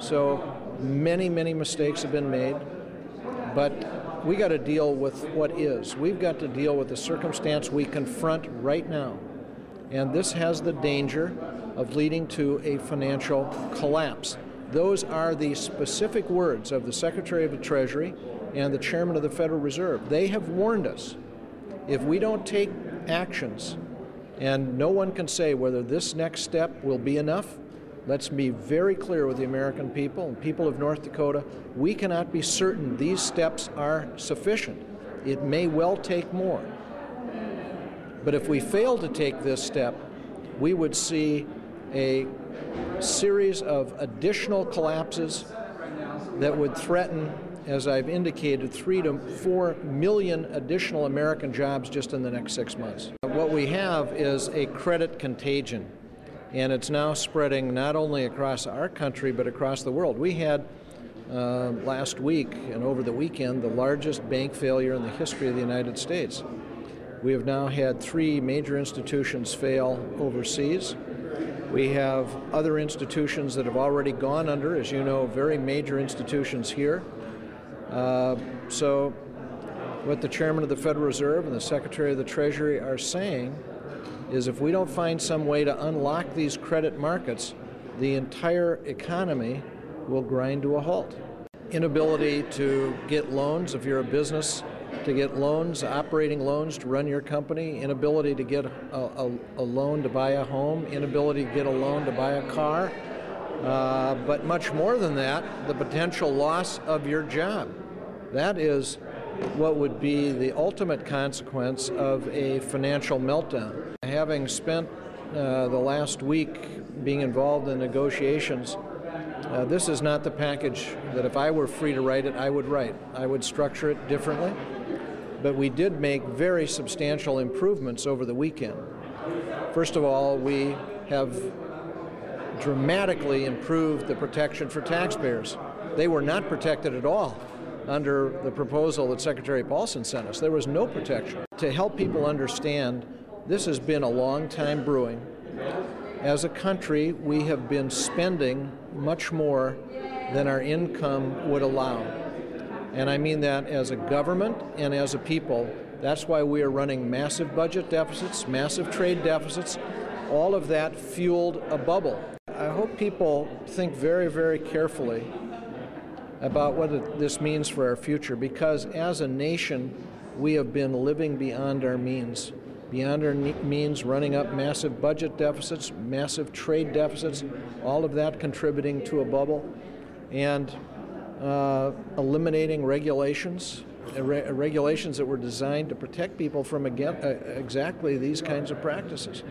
So many, many mistakes have been made, but we got to deal with what is. We've got to deal with the circumstance we confront right now. And this has the danger of leading to a financial collapse. Those are the specific words of the Secretary of the Treasury and the Chairman of the Federal Reserve. They have warned us, if we don't take actions, and no one can say whether this next step will be enough. Let's be very clear with the American people and people of North Dakota. We cannot be certain these steps are sufficient. It may well take more. But if we fail to take this step, we would see a series of additional collapses that would threaten, as I've indicated, 3 to 4 million additional American jobs just in the next 6 months. What we have is a credit contagion, and it's now spreading not only across our country but across the world. We had last week and over the weekend the largest bank failure in the history of the United States. We have now had 3 major institutions fail overseas. We have other institutions that have already gone under, as you know, very major institutions here. So what the Chairman of the Federal Reserve and the Secretary of the Treasury are saying is if we don't find some way to unlock these credit markets, the entire economy will grind to a halt. Inability to get loans if you're a business, to get loans, operating loans to run your company, inability to get a loan to buy a home, inability to get a loan to buy a car, but much more than that, the potential loss of your job. That is what would be the ultimate consequence of a financial meltdown. Having spent the last week being involved in negotiations, this is not the package that if I were free to write it, I would write. I would structure it differently. But we did make very substantial improvements over the weekend. First of all, we have dramatically improved the protection for taxpayers. They were not protected at all under the proposal that Secretary Paulson sent us. There was no protection. To help people understand, this has been a long time brewing. As a country, we have been spending much more than our income would allow. And I mean that as a government and as a people. That's why we are running massive budget deficits, massive trade deficits. All of that fueled a bubble. I hope people think very, very carefully about what this means for our future, because as a nation, we have been living beyond our means. Beyond our means, running up massive budget deficits, massive trade deficits, all of that contributing to a bubble, and eliminating regulations, regulations that were designed to protect people from exactly these kinds of practices.